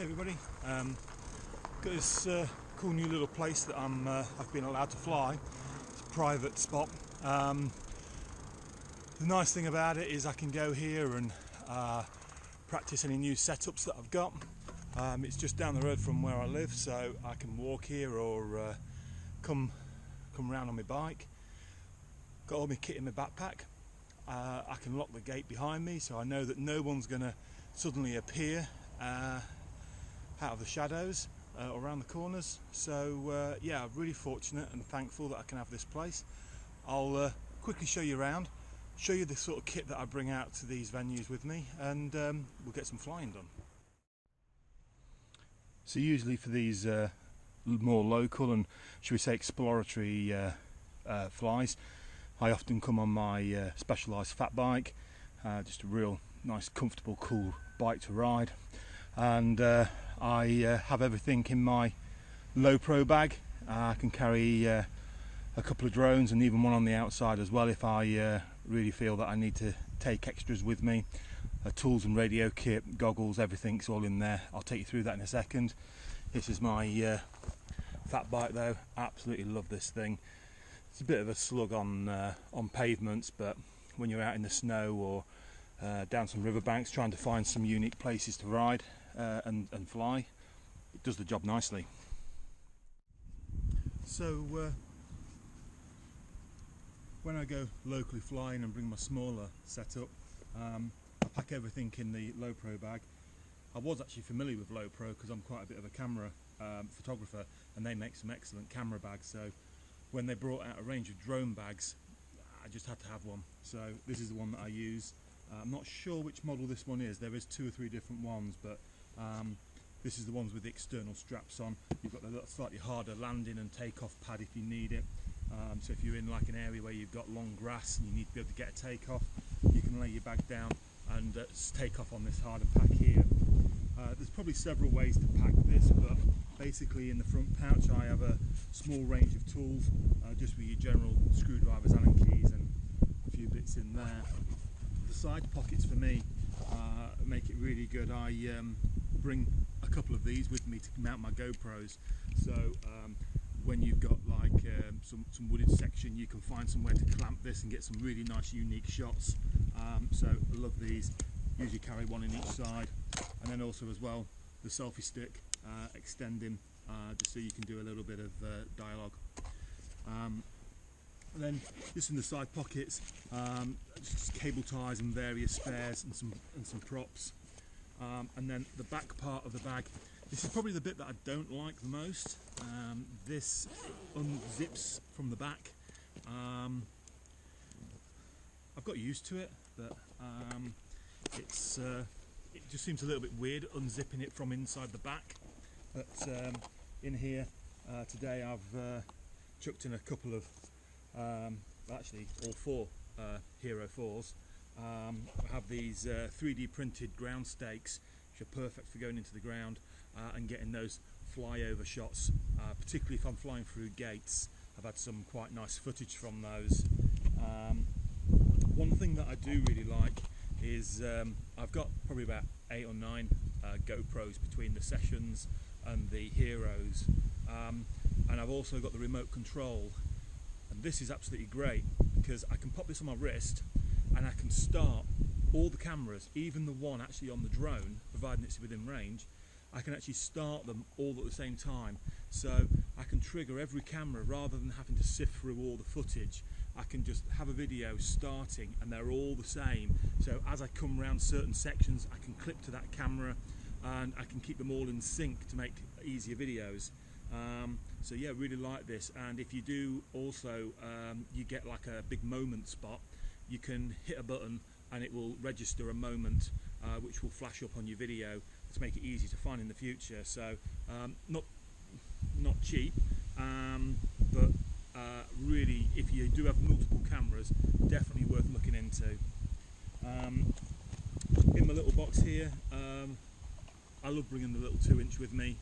Hey everybody, got this cool new little place that I've been allowed to fly. It's a private spot. The nice thing about it is I can go here and practice any new setups that I've got. It's just down the road from where I live, so I can walk here or come round on my bike. Got all my kit in my backpack. I can lock the gate behind me, so I know that no one's going to suddenly appear out of the shadows around the corners. So yeah, I'm really fortunate and thankful that I can have this place. I'll quickly show you around, show you the sort of kit that I bring out to these venues with me, and we'll get some flying done. So usually for these more local and, should we say, exploratory flies, I often come on my Specialized fat bike, just a real nice, comfortable, cool bike to ride, and I have everything in my low pro bag. I can carry a couple of drones and even one on the outside as well if I really feel that I need to take extras with me. Tools and radio kit, goggles, everything's all in there. I'll take you through that in a second. This is my fat bike though. Absolutely love this thing. It's a bit of a slug on pavements, but when you're out in the snow or down some riverbanks trying to find some unique places to ride and fly, it does the job nicely. So when I go locally flying and bring my smaller setup, I pack everything in the low pro bag. I was actually familiar with low pro because I'm quite a bit of a camera photographer, and they make some excellent camera bags. So when they brought out a range of drone bags, I just had to have one. So this is the one that I use. I'm not sure which model this one is. There is 2 or 3 different ones, but this is the ones with the external straps on. You've got the little slightly harder landing and takeoff pad if you need it. So if you're in like an area where you've got long grass and you need to be able to get a takeoff, you can lay your bag down and take off on this harder pack here. There's probably several ways to pack this, but basically in the front pouch I have a small range of tools, just with your general screwdrivers, Allen keys and a few bits in there. The side pockets for me make it really good. I bring a couple of these with me to mount my GoPros, so when you've got like some wooded section, you can find somewhere to clamp this and get some really nice unique shots. So I love these. Usually carry one in each side, and then also as well the selfie stick extending just so you can do a little bit of dialogue. And then just in the side pockets, just cable ties and various spares and some props. And then the back part of the bag, this is probably the bit that I don't like the most. This unzips from the back. I've got used to it, but it just seems a little bit weird unzipping it from inside the back. But in here today I've chucked in a couple of, actually all 4 Hero 4s. I have these 3D printed ground stakes, which are perfect for going into the ground and getting those flyover shots, particularly if I'm flying through gates. I've had some quite nice footage from those. One thing that I do really like is I've got probably about 8 or 9 GoPros between the Sessions and the Heroes, and I've also got the remote control, and this is absolutely great because I can pop this on my wrist and I can start all the cameras, even the one actually on the drone, providing it's within range. I can actually start them all at the same time, so I can trigger every camera rather than having to sift through all the footage. I can just have a video starting and they're all the same, so as I come around certain sections I can clip to that camera and I can keep them all in sync to make easier videos. So yeah, really like this. And if you do also you get like a big moment spot, you can hit a button and it will register a moment which will flash up on your video to make it easy to find in the future. So not cheap, but really, if you do have multiple cameras, definitely worth looking into. In my little box here, I love bringing the little 2-inch with me.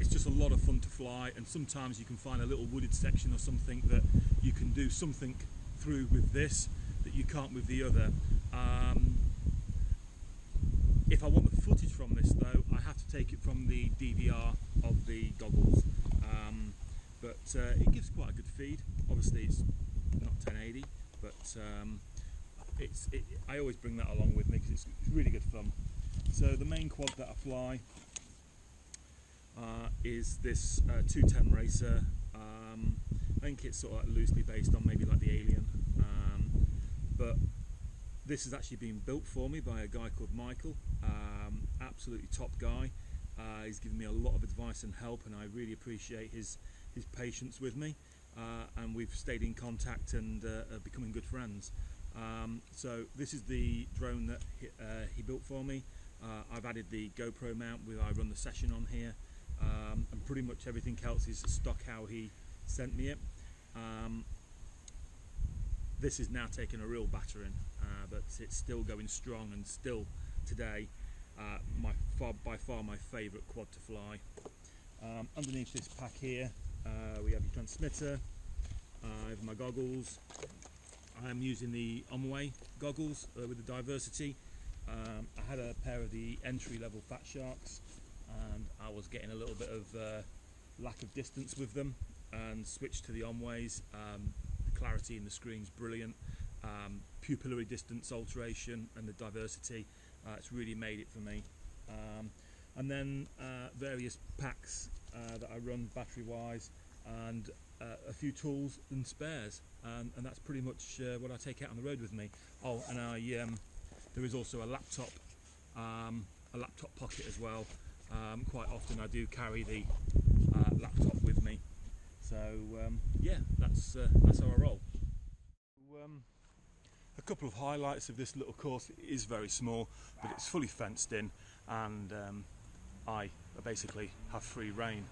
It's just a lot of fun to fly, and sometimes you can find a little wooded section or something that you can do something through with this that you can't with the other. If I want the footage from this though, I have to take it from the DVR of the goggles, but it gives quite a good feed. Obviously it's not 1080, but I always bring that along with me because it's really good fun. So the main quad that I fly is this 210 Racer. I think it's sort of like loosely based on maybe like the Alien, but this has actually been built for me by a guy called Michael, absolutely top guy. He's given me a lot of advice and help, and I really appreciate his patience with me, and we've stayed in contact and are becoming good friends. So this is the drone that he built for me. I've added the GoPro mount where I run the session on here, and pretty much everything else is stock how he sent me it. This is now taking a real battering, but it's still going strong, and still today by far my favourite quad to fly. Underneath this pack here we have your transmitter, I have my goggles. I am using the Omway goggles with the Diversity. I had a pair of the entry-level Fat Sharks, and I was getting a little bit of lack of distance with them, and switched to the Omways. The clarity in the screen's brilliant. Pupillary distance alteration and the Diversity, it's really made it for me. And then various packs that I run battery-wise, and a few tools and spares, and that's pretty much what I take out on the road with me. Oh, and there is also a laptop pocket as well. Quite often I do carry the laptop with me. So yeah, that's how I roll. A couple of highlights of this little course. It is very small, but it's fully fenced in, and I basically have free rein.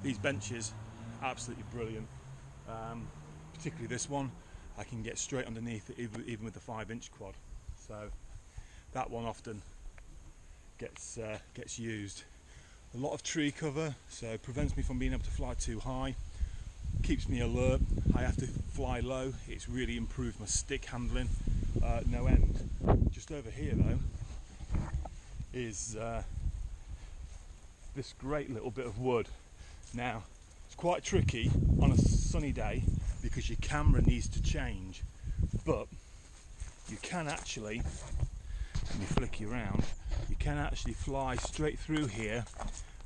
These benches, absolutely brilliant. Particularly this one, I can get straight underneath it even with the 5-inch quad. So that one often gets used. A lot of tree cover, so it prevents me from being able to fly too high. Keeps me alert. I have to fly low. It's really improved my stick handling, no end. Just over here though is this great little bit of wood. Now it's quite tricky on a sunny day because your camera needs to change, but you can actually, let me flick you around, you can actually fly straight through here,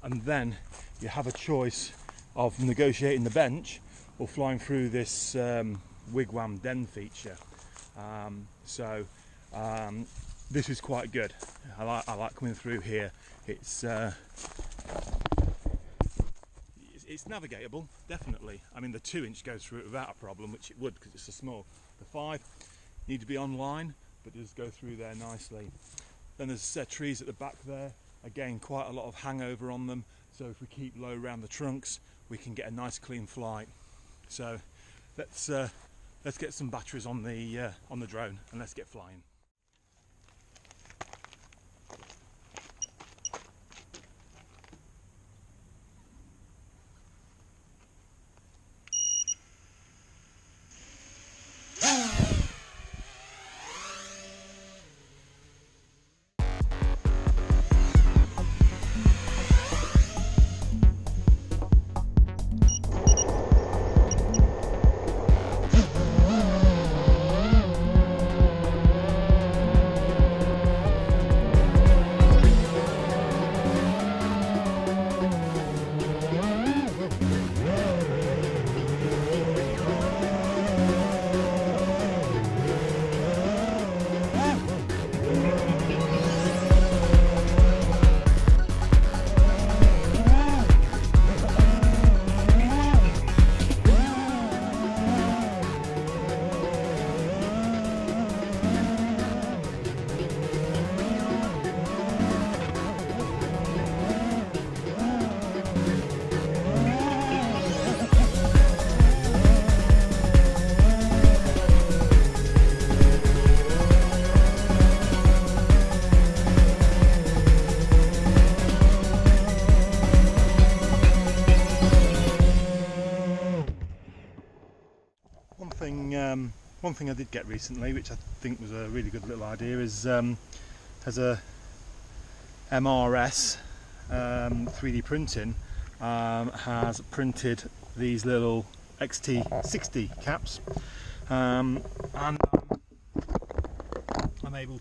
and then you have a choice of negotiating the bench or flying through this wigwam den feature. This is quite good. I like coming through here. It's navigatable, definitely. I mean, the 2-inch goes through it without a problem, which it would because it's so small. The 5 need to be online, but does go through there nicely. Then there's trees at the back there. Again, quite a lot of hangover on them, so if we keep low around the trunks, we can get a nice clean flight. So let's get some batteries on the drone and let's get flying. One thing I did get recently, which I think was a really good little idea, is has a MRS 3D printing has printed these little XT60 caps, and I'm able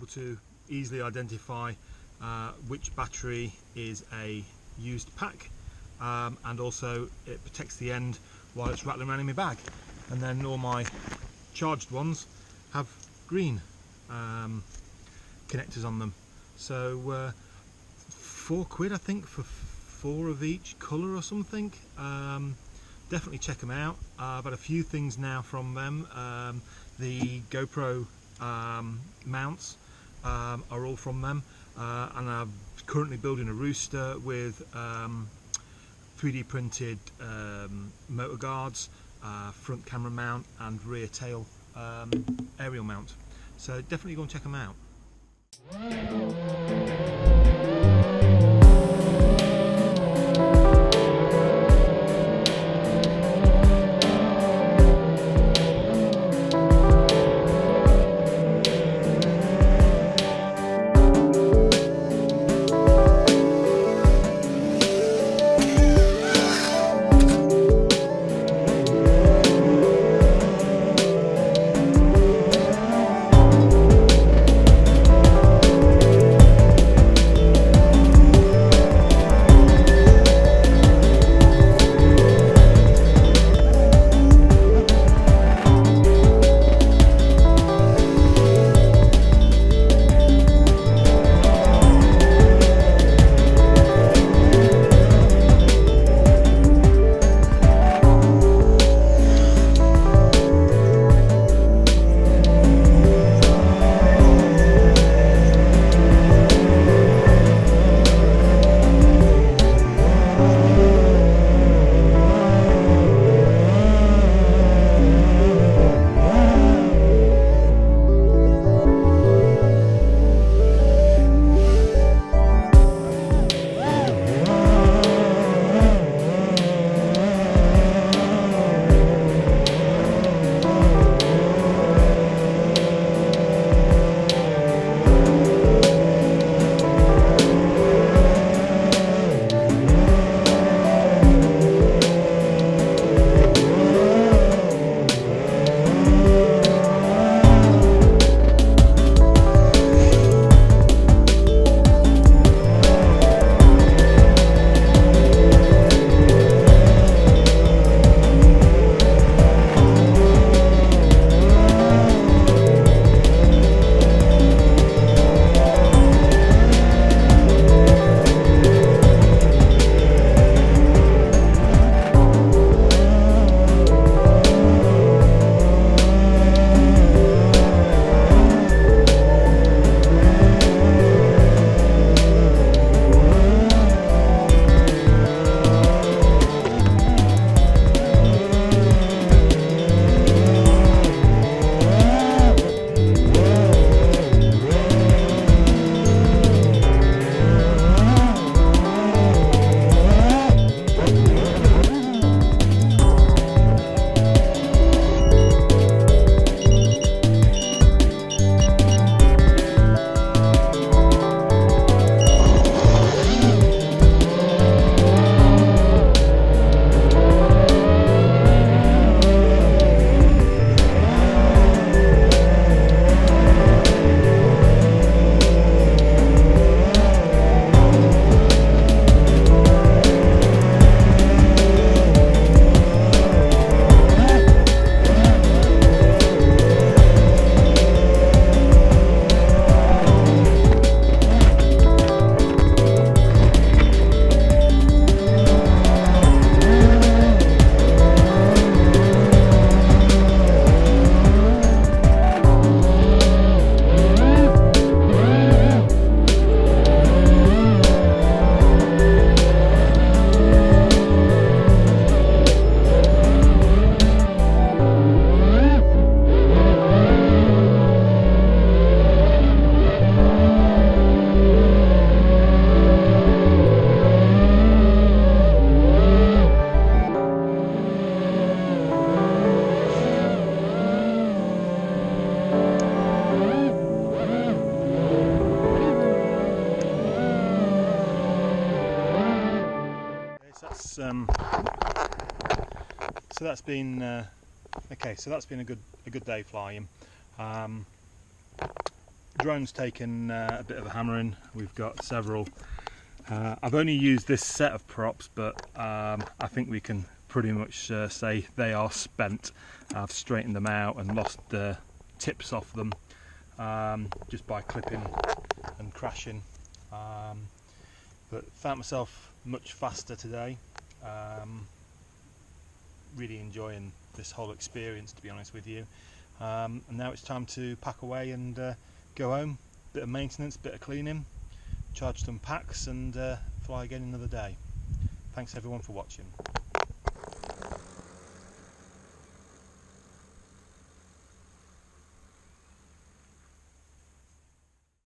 to easily identify which battery is a used pack, and also it protects the end while it's rattling around in my bag. And then all my charged ones have green connectors on them. So £4 I think for 4 of each colour or something. Definitely check them out. I've had a few things now from them. The GoPro mounts are all from them, and I'm currently building a rooster with 3D printed motor guards, front camera mount and rear tail aerial mount. So definitely go and check them out. So that's been okay. So that's been a good day flying. Drone's taken a bit of a hammering. We've got several. I've only used this set of props, but I think we can pretty much say they are spent. I've straightened them out and lost the tips off them just by clipping and crashing. But found myself much faster today. Really enjoying this whole experience, to be honest with you. And now it's time to pack away and go home. Bit of maintenance, bit of cleaning, charge some packs and fly again another day. Thanks everyone for watching.